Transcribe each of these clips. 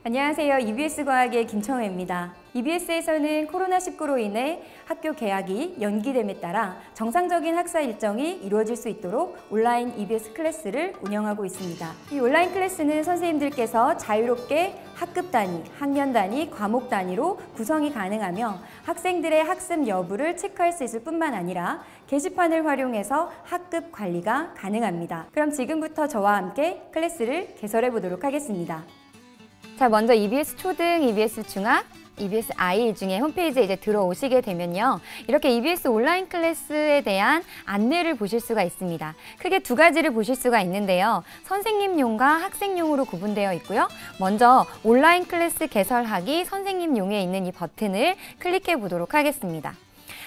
안녕하세요. EBS 과학의 김청혜입니다. EBS에서는 코로나19로 인해 학교 개학이 연기됨에 따라 정상적인 학사 일정이 이루어질 수 있도록 온라인 EBS 클래스를 운영하고 있습니다. 이 온라인 클래스는 선생님들께서 자유롭게 학급 단위, 학년 단위, 과목 단위로 구성이 가능하며 학생들의 학습 여부를 체크할 수 있을 뿐만 아니라 게시판을 활용해서 학급 관리가 가능합니다. 그럼 지금부터 저와 함께 클래스를 개설해 보도록 하겠습니다. 자, 먼저 EBS 초등, EBS 중학, EBS 아이 중에 홈페이지에 이제 들어오시게 되면요. 이렇게 EBS 온라인 클래스에 대한 안내를 보실 수가 있습니다. 크게 두 가지를 보실 수가 있는데요. 선생님용과 학생용으로 구분되어 있고요. 먼저 온라인 클래스 개설하기 선생님용에 있는 이 버튼을 클릭해 보도록 하겠습니다.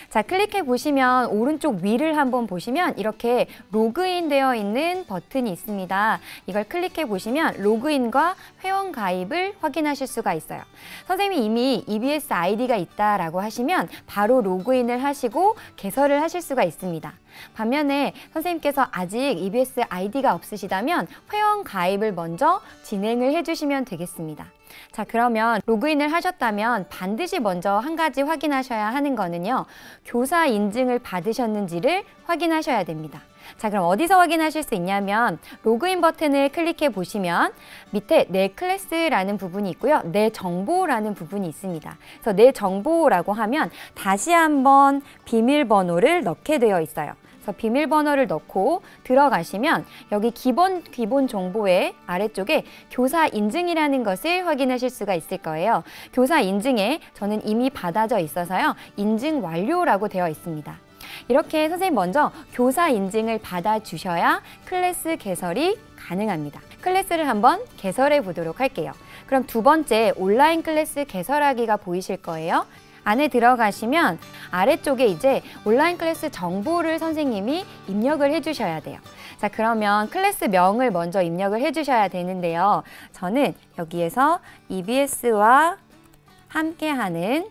자, 클릭해 보시면 오른쪽 위를 한번 보시면 이렇게 로그인 되어 있는 버튼이 있습니다. 이걸 클릭해 보시면 로그인과 회원 가입을 확인하실 수가 있어요. 선생님이 이미 EBS 아이디가 있다라고 하시면 바로 로그인을 하시고 개설을 하실 수가 있습니다. 반면에 선생님께서 아직 EBS 아이디가 없으시다면 회원 가입을 먼저 진행을 해주시면 되겠습니다. 자, 그러면 로그인을 하셨다면 반드시 먼저 한 가지 확인하셔야 하는 거는요. 교사 인증을 받으셨는지를 확인하셔야 됩니다. 자, 그럼 어디서 확인하실 수 있냐면 로그인 버튼을 클릭해 보시면 밑에 내 클래스라는 부분이 있고요. 내 정보라는 부분이 있습니다. 그래서 내 정보라고 하면 다시 한번 비밀번호를 넣게 되어 있어요. 그래서 비밀번호를 넣고 들어가시면 여기 기본 정보의 아래쪽에 교사 인증이라는 것을 확인하실 수가 있을 거예요. 교사 인증에 저는 이미 받아져 있어서요. 인증 완료라고 되어 있습니다. 이렇게 선생님 먼저 교사 인증을 받아주셔야 클래스 개설이 가능합니다. 클래스를 한번 개설해 보도록 할게요. 그럼 두 번째 온라인 클래스 개설하기가 보이실 거예요. 안에 들어가시면 아래쪽에 이제 온라인 클래스 정보를 선생님이 입력을 해주셔야 돼요. 자, 그러면 클래스 명을 먼저 입력을 해주셔야 되는데요. 저는 여기에서 EBS와 함께하는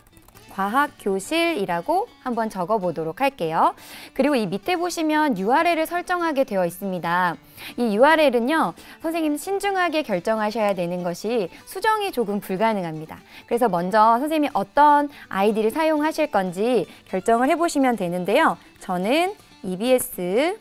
과학교실이라고 한번 적어보도록 할게요. 그리고 이 밑에 보시면 URL을 설정하게 되어 있습니다. 이 URL은요, 선생님 신중하게 결정하셔야 되는 것이 수정이 조금 불가능합니다. 그래서 먼저 선생님이 어떤 아이디를 사용하실 건지 결정을 해보시면 되는데요. 저는 EBS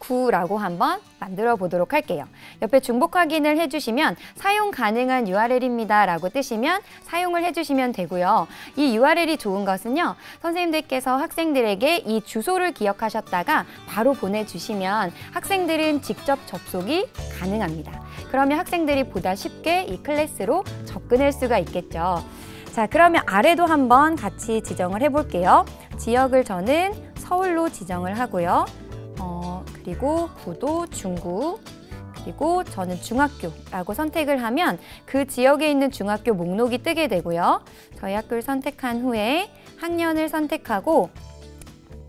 9라고 한번 만들어 보도록 할게요. 옆에 중복 확인을 해주시면 사용 가능한 URL입니다 라고 뜨시면 사용을 해주시면 되고요. 이 URL이 좋은 것은요. 선생님들께서 학생들에게 이 주소를 기억하셨다가 바로 보내주시면 학생들은 직접 접속이 가능합니다. 그러면 학생들이 보다 쉽게 이 클래스로 접근할 수가 있겠죠. 자, 그러면 아래도 한번 같이 지정을 해볼게요. 지역을 저는 서울로 지정을 하고요. 그리고 구도 중구, 그리고 저는 중학교라고 선택을 하면 그 지역에 있는 중학교 목록이 뜨게 되고요. 저희 학교를 선택한 후에 학년을 선택하고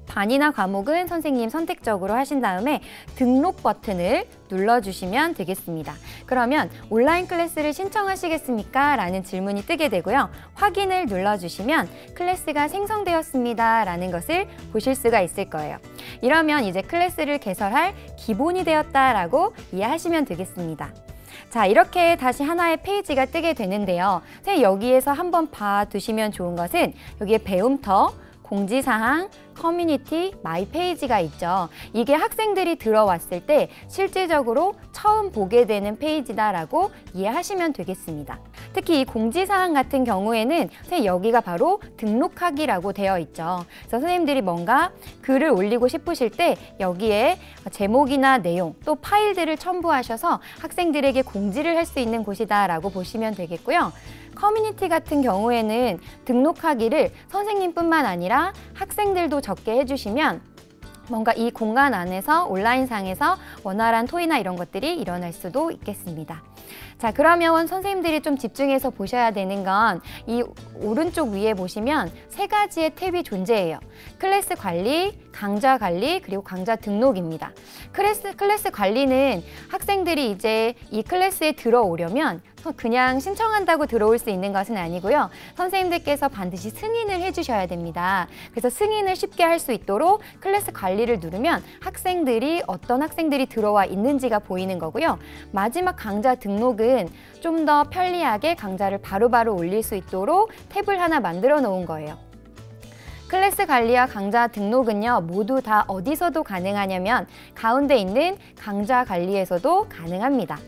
반이나 과목은 선생님 선택적으로 하신 다음에 등록 버튼을 눌러주시면 되겠습니다. 그러면 온라인 클래스를 신청하시겠습니까? 라는 질문이 뜨게 되고요. 확인을 눌러주시면 클래스가 생성되었습니다. 라는 것을 보실 수가 있을 거예요. 이러면 이제 클래스를 개설할 기본이 되었다라고 이해하시면 되겠습니다. 자, 이렇게 다시 하나의 페이지가 뜨게 되는데요. 여기에서 한번 봐두시면 좋은 것은 여기에 배움터, 공지사항, 커뮤니티, 마이 페이지가 있죠. 이게 학생들이 들어왔을 때 실질적으로 처음 보게 되는 페이지다라고 이해하시면 되겠습니다. 특히 이 공지사항 같은 경우에는 선생님 여기가 바로 등록하기라고 되어 있죠. 그래서 선생님들이 뭔가 글을 올리고 싶으실 때 여기에 제목이나 내용 또 파일들을 첨부하셔서 학생들에게 공지를 할 수 있는 곳이다라고 보시면 되겠고요. 커뮤니티 같은 경우에는 등록하기를 선생님뿐만 아니라 학생들도 적게 해주시면 뭔가 이 공간 안에서 온라인상에서 원활한 토의나 이런 것들이 일어날 수도 있겠습니다. 자, 그러면 선생님들이 좀 집중해서 보셔야 되는 건 이 오른쪽 위에 보시면 세 가지의 탭이 존재해요. 클래스 관리, 강좌 관리, 그리고 강좌 등록입니다. 클래스 관리는 학생들이 이제 이 클래스에 들어오려면 그냥 신청한다고 들어올 수 있는 것은 아니고요. 선생님들께서 반드시 승인을 해주셔야 됩니다. 그래서 승인을 쉽게 할 수 있도록 클래스 관리를 누르면 어떤 학생들이 들어와 있는지가 보이는 거고요. 마지막 강좌 등록 등록은 좀 더 편리하게 강좌를 바로바로 올릴 수 있도록 탭을 하나 만들어 놓은 거예요. 클래스 관리와 강좌 등록은요, 모두 다 어디서도 가능하냐면 가운데 있는 강좌 관리에서도 가능합니다.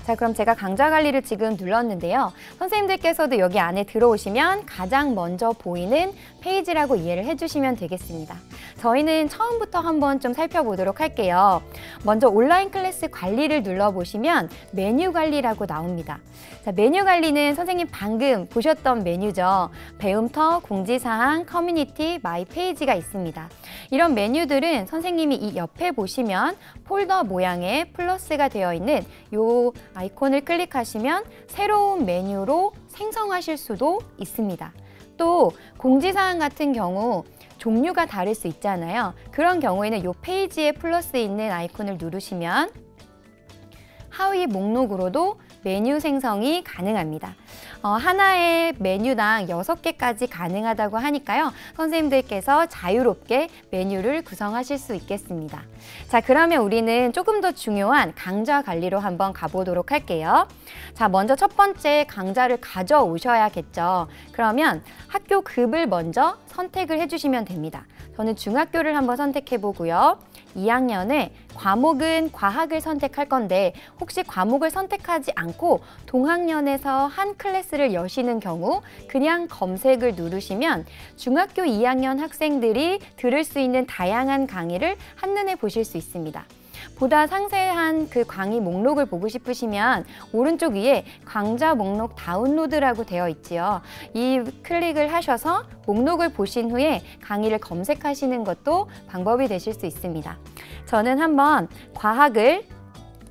자, 그럼 제가 강좌 관리를 지금 눌렀는데요. 선생님들께서도 여기 안에 들어오시면 가장 먼저 보이는 페이지라고 이해를 해주시면 되겠습니다. 저희는 처음부터 한번 좀 살펴보도록 할게요. 먼저 온라인 클래스 관리를 눌러보시면 메뉴 관리라고 나옵니다. 자, 메뉴 관리는 선생님 방금 보셨던 메뉴죠. 배움터, 공지사항, 커뮤니티, 마이 페이지가 있습니다. 이런 메뉴들은 선생님이 이 옆에 보시면 폴더 모양의 플러스가 되어 있는 이 아이콘을 클릭하시면 새로운 메뉴로 생성하실 수도 있습니다. 또 공지사항 같은 경우 종류가 다를 수 있잖아요. 그런 경우에는 이 페이지에 플러스 있는 아이콘을 누르시면 하위 목록으로도 메뉴 생성이 가능합니다. 하나의 메뉴당 6개까지 가능하다고 하니까요. 선생님들께서 자유롭게 메뉴를 구성하실 수 있겠습니다. 자, 그러면 우리는 조금 더 중요한 강좌 관리로 한번 가보도록 할게요. 자, 먼저 첫 번째 강좌를 가져오셔야겠죠. 그러면 학교 급을 먼저 선택을 해주시면 됩니다. 저는 중학교를 한번 선택해 보고요. 2학년에 과목은 과학을 선택할 건데 혹시 과목을 선택하지 않고 동학년에서 한 클래스를 여시는 경우 그냥 검색을 누르시면 중학교 2학년 학생들이 들을 수 있는 다양한 강의를 한눈에 보실 수 있습니다. 보다 상세한 그 강의 목록을 보고 싶으시면 오른쪽 위에 강좌 목록 다운로드라고 되어 있지요. 이 클릭을 하셔서 목록을 보신 후에 강의를 검색하시는 것도 방법이 되실 수 있습니다. 저는 한번 과학을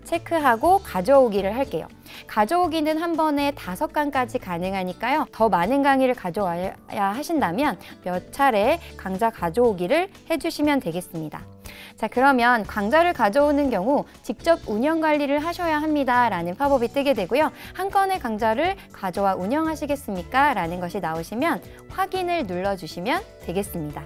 체크하고 가져오기를 할게요. 가져오기는 한 번에 5강까지 가능하니까요. 더 많은 강의를 가져와야 하신다면 몇 차례 강좌 가져오기를 해주시면 되겠습니다. 자, 그러면 강좌를 가져오는 경우 직접 운영 관리를 하셔야 합니다 라는 팝업이 뜨게 되고요. 한 건의 강좌를 가져와 운영하시겠습니까? 라는 것이 나오시면 확인을 눌러주시면 되겠습니다.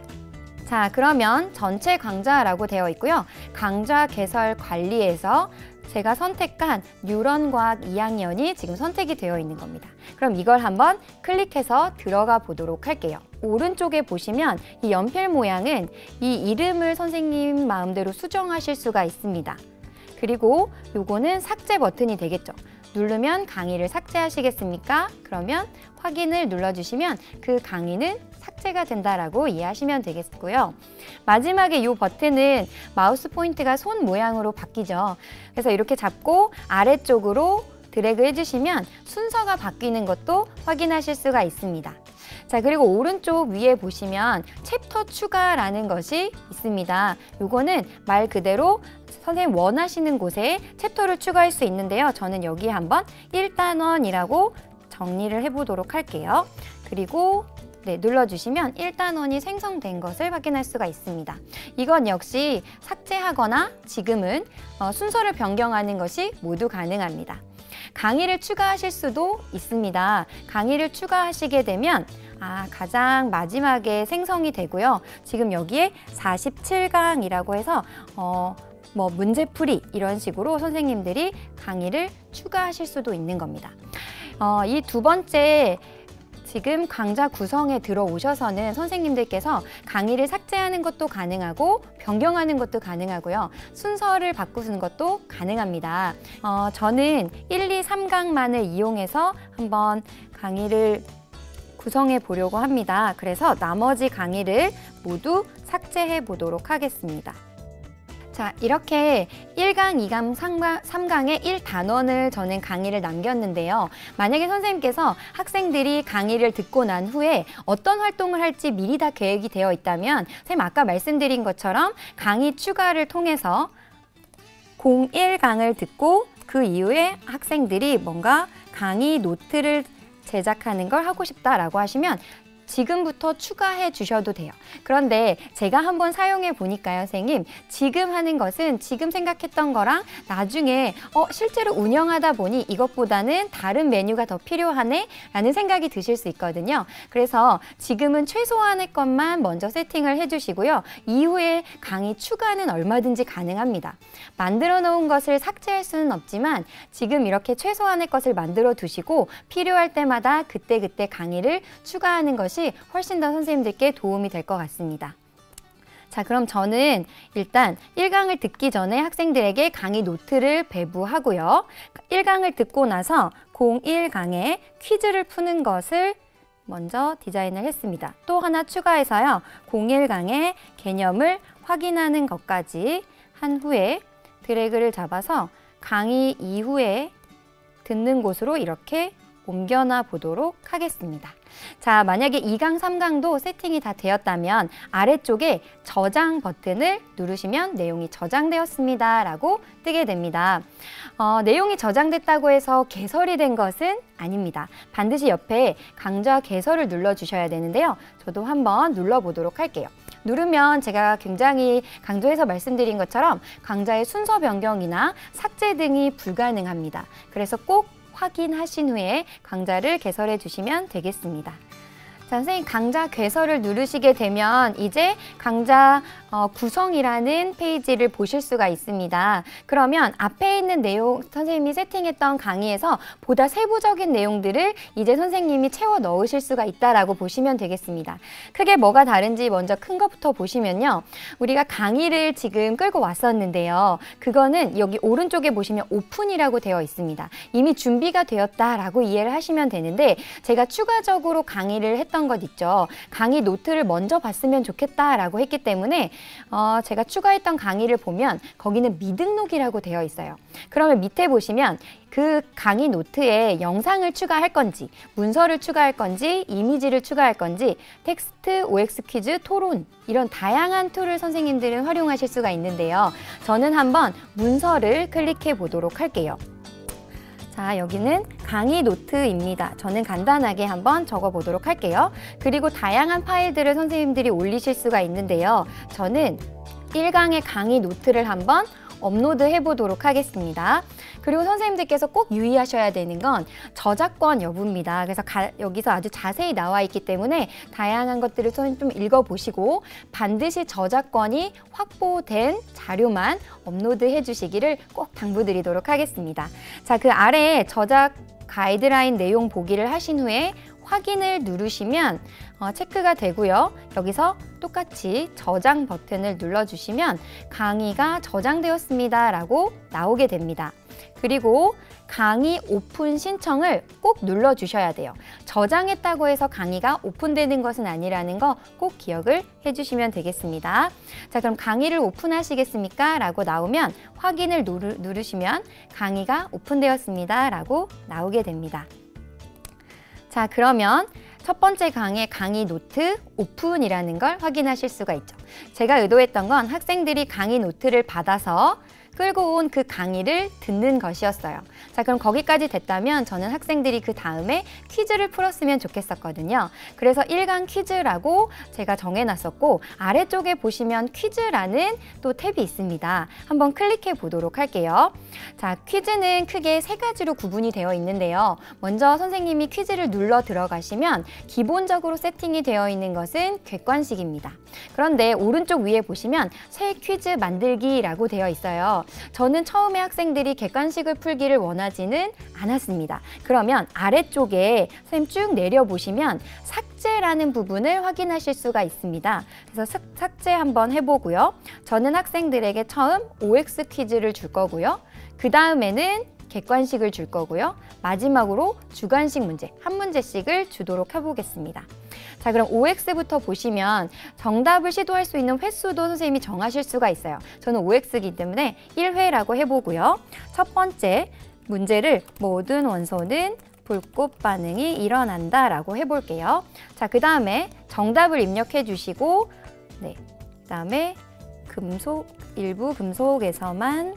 자, 그러면 전체 강좌라고 되어 있고요. 강좌 개설 관리에서 제가 선택한 뉴런과학 2학년이 지금 선택이 되어 있는 겁니다. 그럼 이걸 한번 클릭해서 들어가 보도록 할게요. 오른쪽에 보시면 이 연필 모양은 이 이름을 선생님 마음대로 수정하실 수가 있습니다. 그리고 요거는 삭제 버튼이 되겠죠. 누르면 강의를 삭제하시겠습니까? 그러면 확인을 눌러주시면 그 강의는 삭제가 된다라고 이해하시면 되겠고요. 마지막에 이 버튼은 마우스 포인트가 손 모양으로 바뀌죠. 그래서 이렇게 잡고 아래쪽으로 드래그 해주시면 순서가 바뀌는 것도 확인하실 수가 있습니다. 자, 그리고 오른쪽 위에 보시면 챕터 추가라는 것이 있습니다. 요거는 말 그대로 선생님 원하시는 곳에 챕터를 추가할 수 있는데요. 저는 여기에 한번 1단원이라고 정리를 해보도록 할게요. 그리고 눌러주시면 1단원이 생성된 것을 확인할 수가 있습니다. 이건 역시 삭제하거나 지금은 순서를 변경하는 것이 모두 가능합니다. 강의를 추가하실 수도 있습니다. 강의를 추가하시게 되면 가장 마지막에 생성이 되고요. 지금 여기에 47강이라고 해서 문제풀이 이런 식으로 선생님들이 강의를 추가하실 수도 있는 겁니다. 이 두 번째 지금 강좌 구성에 들어오셔서는 선생님들께서 강의를 삭제하는 것도 가능하고 변경하는 것도 가능하고요. 순서를 바꾸는 것도 가능합니다. 저는 1, 2, 3강만을 이용해서 한번 강의를 구성해 보려고 합니다. 그래서 나머지 강의를 모두 삭제해 보도록 하겠습니다. 자, 이렇게 1강, 2강, 3강의 1단원을 저는 강의를 남겼는데요. 만약에 선생님께서 학생들이 강의를 듣고 난 후에 어떤 활동을 할지 미리 다 계획이 되어 있다면 선생님 아까 말씀드린 것처럼 강의 추가를 통해서 01강을 듣고 그 이후에 학생들이 뭔가 강의 노트를 제작하는 걸 하고 싶다라고 하시면 지금부터 추가해 주셔도 돼요. 그런데 제가 한번 사용해 보니까요, 선생님, 지금 하는 것은 지금 생각했던 거랑 나중에 실제로 운영하다 보니 이것보다는 다른 메뉴가 더 필요하네 라는 생각이 드실 수 있거든요. 그래서 지금은 최소한의 것만 먼저 세팅을 해주시고요. 이후에 강의 추가는 얼마든지 가능합니다. 만들어 놓은 것을 삭제할 수는 없지만 지금 이렇게 최소한의 것을 만들어 두시고 필요할 때마다 그때그때 강의를 추가하는 것이 훨씬 더 선생님들께 도움이 될 것 같습니다. 자, 그럼 저는 일단 1강을 듣기 전에 학생들에게 강의 노트를 배부하고요. 1강을 듣고 나서 01강에 퀴즈를 푸는 것을 먼저 디자인을 했습니다. 또 하나 추가해서요. 01강의 개념을 확인하는 것까지 한 후에 드래그를 잡아서 강의 이후에 듣는 곳으로 이렇게 옮겨놔 보도록 하겠습니다. 자, 만약에 2강, 3강도 세팅이 다 되었다면 아래쪽에 저장 버튼을 누르시면 내용이 저장되었습니다 라고 뜨게 됩니다. 내용이 저장됐다고 해서 개설이 된 것은 아닙니다. 반드시 옆에 강좌 개설을 눌러주셔야 되는데요. 저도 한번 눌러보도록 할게요. 누르면 제가 굉장히 강조해서 말씀드린 것처럼 강좌의 순서 변경이나 삭제 등이 불가능합니다. 그래서 꼭 확인하신 후에 강좌를 개설해 주시면 되겠습니다. 자, 선생님, 강좌 개설을 누르시게 되면 이제 강좌 구성이라는 페이지를 보실 수가 있습니다. 그러면 앞에 있는 내용, 선생님이 세팅했던 강의에서 보다 세부적인 내용들을 이제 선생님이 채워 넣으실 수가 있다라고 보시면 되겠습니다. 크게 뭐가 다른지 먼저 큰 것부터 보시면요. 우리가 강의를 지금 끌고 왔었는데요. 그거는 여기 오른쪽에 보시면 오픈이라고 되어 있습니다. 이미 준비가 되었다라고 이해를 하시면 되는데 제가 추가적으로 강의를 했던 것 있죠. 강의 노트를 먼저 봤으면 좋겠다라고 했기 때문에 제가 추가했던 강의를 보면 거기는 미등록이라고 되어 있어요. 그러면 밑에 보시면 그 강의 노트에 영상을 추가할 건지, 문서를 추가할 건지, 이미지를 추가할 건지, 텍스트, OX 퀴즈, 토론 이런 다양한 툴을 선생님들은 활용하실 수가 있는데요. 저는 한번 문서를 클릭해 보도록 할게요. 자, 여기는 강의 노트입니다. 저는 간단하게 한번 적어보도록 할게요. 그리고 다양한 파일들을 선생님들이 올리실 수가 있는데요. 저는 1강의 강의 노트를 한번 업로드해 보도록 하겠습니다. 그리고 선생님들께서 꼭 유의하셔야 되는 건 저작권 여부입니다. 그래서 여기서 아주 자세히 나와 있기 때문에 다양한 것들을 선생님 좀 읽어보시고 반드시 저작권이 확보된 자료만 업로드해 주시기를 꼭 당부드리도록 하겠습니다. 자, 그 아래에 저작 가이드라인 내용 보기를 하신 후에 확인을 누르시면 체크가 되고요. 여기서 똑같이 저장 버튼을 눌러주시면 강의가 저장되었습니다 라고 나오게 됩니다. 그리고 강의 오픈 신청을 꼭 눌러주셔야 돼요. 저장했다고 해서 강의가 오픈되는 것은 아니라는 거 꼭 기억을 해주시면 되겠습니다. 자, 그럼 강의를 오픈하시겠습니까? 라고 나오면 확인을 누르시면 강의가 오픈되었습니다 라고 나오게 됩니다. 자, 그러면 첫 번째 강의 강의 노트 오픈이라는 걸 확인하실 수가 있죠. 제가 의도했던 건 학생들이 강의 노트를 받아서 끌고 온 그 강의를 듣는 것이었어요. 자, 그럼 거기까지 됐다면 저는 학생들이 그 다음에 퀴즈를 풀었으면 좋겠었거든요. 그래서 1강 퀴즈라고 제가 정해놨었고 아래쪽에 보시면 퀴즈라는 또 탭이 있습니다. 한번 클릭해 보도록 할게요. 자, 퀴즈는 크게 세 가지로 구분이 되어 있는데요. 먼저 선생님이 퀴즈를 눌러 들어가시면 기본적으로 세팅이 되어 있는 것은 객관식입니다. 그런데 오른쪽 위에 보시면 새 퀴즈 만들기라고 되어 있어요. 저는 처음에 학생들이 객관식을 풀기를 원하지는 않았습니다. 그러면 아래쪽에 선생님 쭉 내려보시면 삭제라는 부분을 확인하실 수가 있습니다. 그래서 삭제 한번 해보고요. 저는 학생들에게 처음 OX 퀴즈를 줄 거고요. 그 다음에는 객관식을 줄 거고요. 마지막으로 주관식 문제, 한 문제씩을 주도록 해보겠습니다. 자, 그럼 OX부터 보시면 정답을 시도할 수 있는 횟수도 선생님이 정하실 수가 있어요. 저는 OX이기 때문에 1회라고 해보고요. 첫 번째 문제를 모든 원소는 불꽃 반응이 일어난다 라고 해볼게요. 자, 그 다음에 정답을 입력해 주시고 그 다음에 일부 금속에서만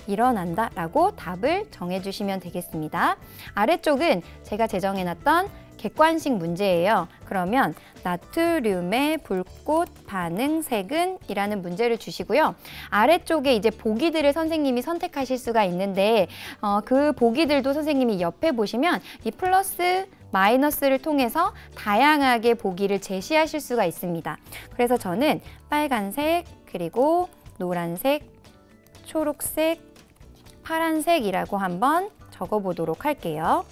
일어난다 라고 답을 정해주시면 되겠습니다. 아래쪽은 제가 제정해놨던 객관식 문제예요. 그러면 나트륨의 불꽃 반응색은 이라는 문제를 주시고요. 아래쪽에 이제 보기들을 선생님이 선택하실 수가 있는데 그 보기들도 선생님이 옆에 보시면 이 플러스 마이너스를 통해서 다양하게 보기를 제시하실 수가 있습니다. 그래서 저는 빨간색, 그리고 노란색, 초록색, 파란색이라고 한번 적어보도록 할게요.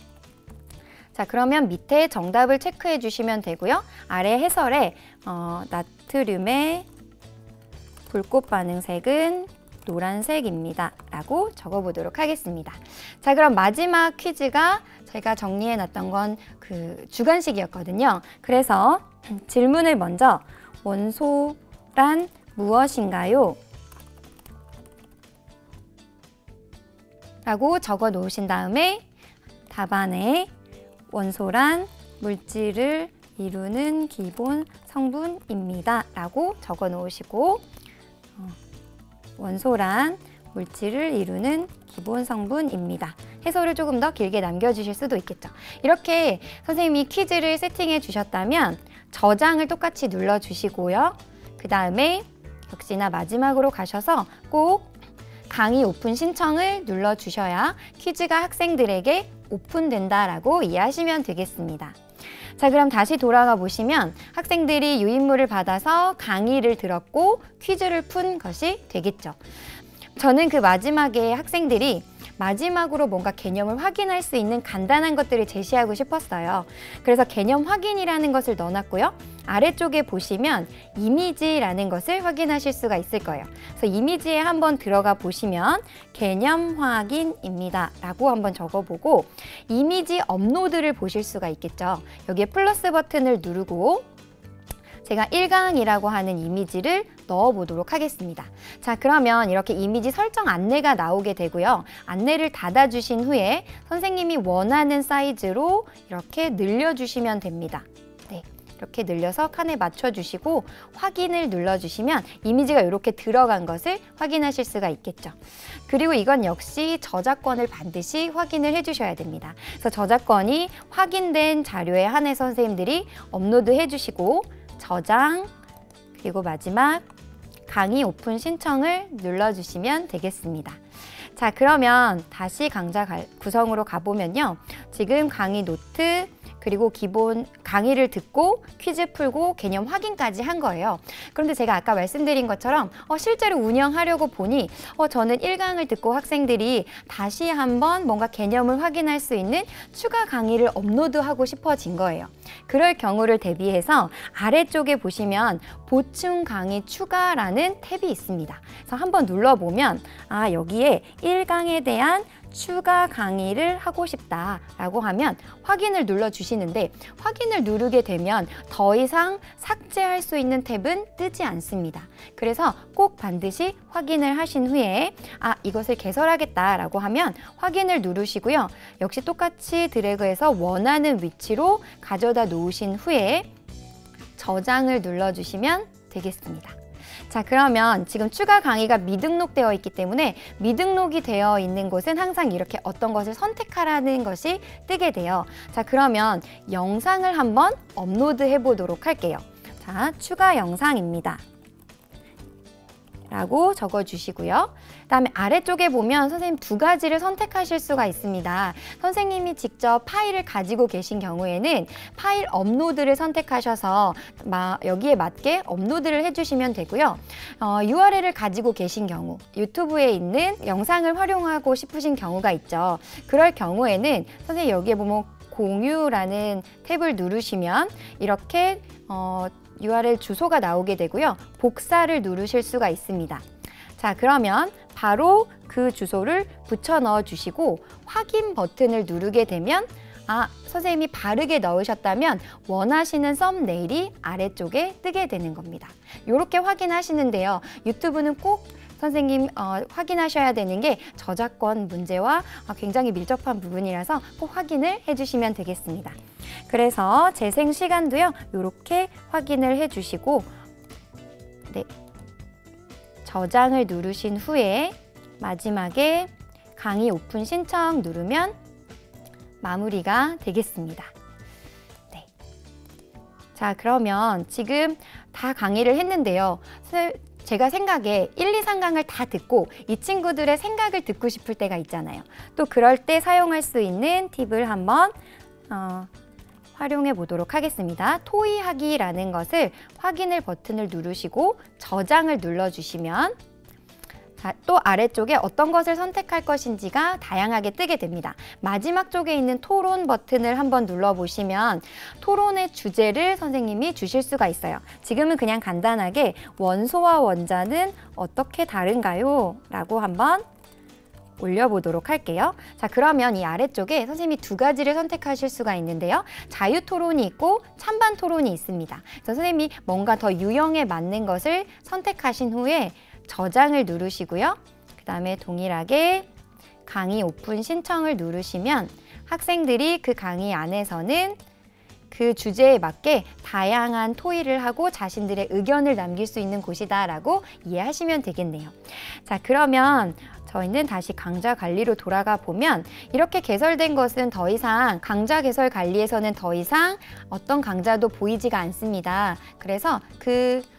자, 그러면 밑에 정답을 체크해 주시면 되고요. 아래 해설에 나트륨의 불꽃 반응색은 노란색입니다 라고 적어보도록 하겠습니다. 자, 그럼 마지막 퀴즈가 제가 정리해 놨던 건 그 주관식이었거든요. 그래서 질문을 먼저 원소란 무엇인가요? 라고 적어 놓으신 다음에 답안에 원소란 물질을 이루는 기본 성분입니다 라고 적어 놓으시고 원소란 물질을 이루는 기본 성분입니다. 해설을 조금 더 길게 남겨주실 수도 있겠죠. 이렇게 선생님이 퀴즈를 세팅해 주셨다면 저장을 똑같이 눌러주시고요. 그 다음에 역시나 마지막으로 가셔서 꼭 강의 오픈 신청을 눌러주셔야 퀴즈가 학생들에게 오픈된다라고 이해하시면 되겠습니다. 자, 그럼 다시 돌아가 보시면 학생들이 유인물을 받아서 강의를 들었고 퀴즈를 푼 것이 되겠죠. 저는 그 마지막에 학생들이 마지막으로 뭔가 개념을 확인할 수 있는 간단한 것들을 제시하고 싶었어요. 그래서 개념 확인이라는 것을 넣어놨고요. 아래쪽에 보시면 이미지라는 것을 확인하실 수가 있을 거예요. 그래서 이미지에 한번 들어가 보시면 개념 확인입니다 라고 한번 적어보고 이미지 업로드를 보실 수가 있겠죠. 여기에 플러스 버튼을 누르고 제가 1강이라고 하는 이미지를 넣어보도록 하겠습니다. 자, 그러면 이렇게 이미지 설정 안내가 나오게 되고요. 안내를 닫아주신 후에 선생님이 원하는 사이즈로 이렇게 늘려주시면 됩니다. 네, 이렇게 늘려서 칸에 맞춰주시고 확인을 눌러주시면 이미지가 이렇게 들어간 것을 확인하실 수가 있겠죠. 그리고 이건 역시 저작권을 반드시 확인을 해주셔야 됩니다. 그래서 저작권이 확인된 자료에 한해서 선생님들이 업로드 해주시고 저장, 그리고 마지막 강의 오픈 신청을 눌러주시면 되겠습니다. 자, 그러면 다시 강좌 구성으로 가보면요. 지금 강의 노트, 그리고 기본 강의를 듣고 퀴즈 풀고 개념 확인까지 한 거예요. 그런데 제가 아까 말씀드린 것처럼 실제로 운영하려고 보니 저는 1강을 듣고 학생들이 다시 한번 뭔가 개념을 확인할 수 있는 추가 강의를 업로드하고 싶어진 거예요. 그럴 경우를 대비해서 아래쪽에 보시면 보충 강의 추가라는 탭이 있습니다. 그래서 한번 눌러보면 여기에 1강에 대한 추가 강의를 하고 싶다라고 하면 확인을 눌러주시는데 확인을 누르게 되면 더 이상 삭제할 수 있는 탭은 뜨지 않습니다. 그래서 꼭 반드시 확인을 하신 후에 이것을 개설하겠다라고 하면 확인을 누르시고요. 역시 똑같이 드래그해서 원하는 위치로 가져다 놓으신 후에 저장을 눌러주시면 되겠습니다. 자, 그러면 지금 추가 강의가 미등록되어 있기 때문에 미등록이 되어 있는 곳은 항상 이렇게 어떤 것을 선택하라는 것이 뜨게 돼요. 자, 그러면 영상을 한번 업로드해 보도록 할게요. 자, 추가 영상입니다 라고 적어주시고요. 그다음에 아래쪽에 보면 선생님 2가지를 선택하실 수가 있습니다. 선생님이 직접 파일을 가지고 계신 경우에는 파일 업로드를 선택하셔서 여기에 맞게 업로드를 해주시면 되고요. URL을 가지고 계신 경우, 유튜브에 있는 영상을 활용하고 싶으신 경우가 있죠. 그럴 경우에는 선생님 여기에 보면 공유라는 탭을 누르시면 이렇게 URL 주소가 나오게 되고요. 복사를 누르실 수가 있습니다. 자, 그러면 바로 그 주소를 붙여 넣어 주시고 확인 버튼을 누르게 되면 선생님이 바르게 넣으셨다면 원하시는 썸네일이 아래쪽에 뜨게 되는 겁니다. 이렇게 확인하시는데요. 유튜브는 꼭 선생님 확인하셔야 되는 게 저작권 문제와 굉장히 밀접한 부분이라서 꼭 확인을 해주시면 되겠습니다. 그래서 재생 시간도요. 이렇게 확인을 해주시고 저장을 누르신 후에 마지막에 강의 오픈 신청 누르면 마무리가 되겠습니다. 자, 그러면 지금 다 강의를 했는데요. 제가 생각에 1, 2, 3강을 다 듣고 이 친구들의 생각을 듣고 싶을 때가 있잖아요. 또 그럴 때 사용할 수 있는 팁을 한번 활용해 보도록 하겠습니다. 토의하기라는 것을 확인을 버튼을 누르시고 저장을 눌러주시면 또 아래쪽에 어떤 것을 선택할 것인지가 다양하게 뜨게 됩니다. 마지막 쪽에 있는 토론 버튼을 한번 눌러보시면 토론의 주제를 선생님이 주실 수가 있어요. 지금은 그냥 간단하게 원소와 원자는 어떻게 다른가요? 라고 한번 올려보도록 할게요. 자, 그러면 이 아래쪽에 선생님이 두 가지를 선택하실 수가 있는데요. 자유 토론이 있고 찬반 토론이 있습니다. 그래서 선생님이 뭔가 더 유형에 맞는 것을 선택하신 후에 저장을 누르시고요. 그 다음에 동일하게 강의 오픈 신청을 누르시면 학생들이 그 강의 안에서는 그 주제에 맞게 다양한 토의를 하고 자신들의 의견을 남길 수 있는 곳이다라고 이해하시면 되겠네요. 자, 그러면 저희는 다시 강좌 관리로 돌아가 보면 이렇게 개설된 것은 더 이상 강좌 개설 관리에서는 더 이상 어떤 강좌도 보이지가 않습니다. 그래서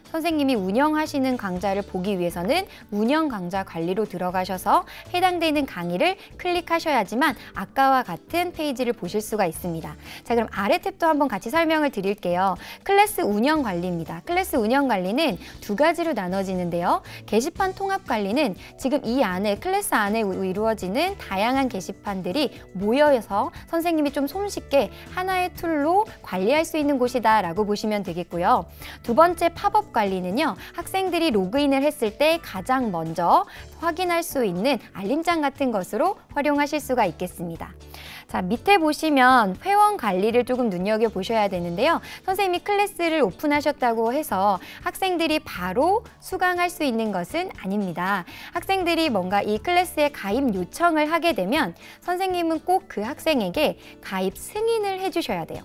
선생님이 운영하시는 강좌를 보기 위해서는 운영 강좌 관리로 들어가셔서 해당되는 강의를 클릭하셔야지만 아까와 같은 페이지를 보실 수가 있습니다. 자, 그럼 아래 탭도 한번 같이 설명을 드릴게요. 클래스 운영 관리입니다. 클래스 운영 관리는 두 가지로 나눠지는데요. 게시판 통합 관리는 지금 이 안에 클래스 안에 이루어지는 다양한 게시판들이 모여서 선생님이 좀 손쉽게 하나의 툴로 관리할 수 있는 곳이다 라고 보시면 되겠고요. 두 번째 팝업 관리는요, 학생들이 로그인을 했을 때 가장 먼저 확인할 수 있는 알림장 같은 것으로 활용하실 수가 있겠습니다. 자, 밑에 보시면 회원 관리를 조금 눈여겨보셔야 되는데요. 선생님이 클래스를 오픈하셨다고 해서 학생들이 바로 수강할 수 있는 것은 아닙니다. 학생들이 뭔가 이 클래스에 가입 요청을 하게 되면 선생님은 꼭 그 학생에게 가입 승인을 해주셔야 돼요.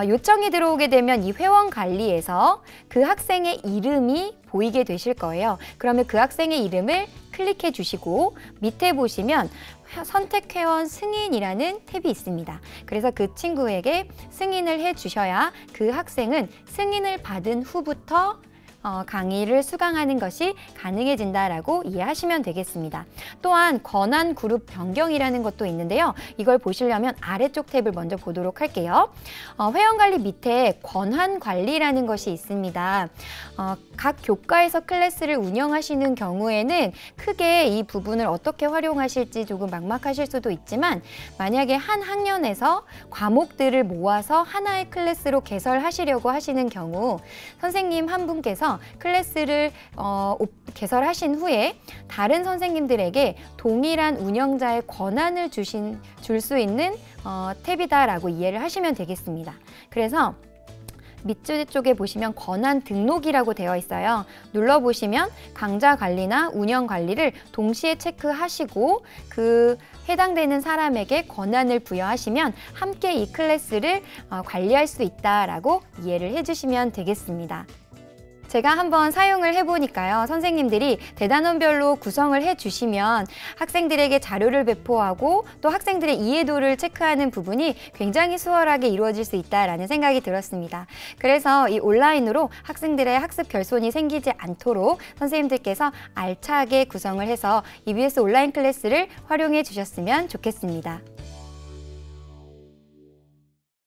요청이 들어오게 되면 이 회원 관리에서 그 학생의 이름이 보이게 되실 거예요. 그러면 그 학생의 이름을 클릭해 주시고 밑에 보시면 선택 회원 승인이라는 탭이 있습니다. 그래서 그 친구에게 승인을 해 주셔야 그 학생은 승인을 받은 후부터 강의를 수강하는 것이 가능해진다라고 이해하시면 되겠습니다. 또한 권한 그룹 변경이라는 것도 있는데요. 이걸 보시려면 아래쪽 탭을 먼저 보도록 할게요. 회원관리 밑에 권한관리라는 것이 있습니다. 각 교과에서 클래스를 운영하시는 경우에는 크게 이 부분을 어떻게 활용하실지 조금 막막하실 수도 있지만 만약에 한 학년에서 과목들을 모아서 하나의 클래스로 개설하시려고 하시는 경우 선생님 한 분께서 클래스를 개설하신 후에 다른 선생님들에게 동일한 운영자의 권한을 줄 수 있는 탭이다라고 이해를 하시면 되겠습니다. 그래서 밑쪽에 보시면 권한 등록이라고 되어 있어요. 눌러보시면 강좌 관리나 운영 관리를 동시에 체크하시고 그 해당되는 사람에게 권한을 부여하시면 함께 이 클래스를 관리할 수 있다라고 이해를 해주시면 되겠습니다. 제가 한번 사용을 해보니까요. 선생님들이 대단원별로 구성을 해주시면 학생들에게 자료를 배포하고 또 학생들의 이해도를 체크하는 부분이 굉장히 수월하게 이루어질 수 있다는 생각이 들었습니다. 그래서 이 온라인으로 학생들의 학습 결손이 생기지 않도록 선생님들께서 알차게 구성을 해서 EBS 온라인 클래스를 활용해 주셨으면 좋겠습니다.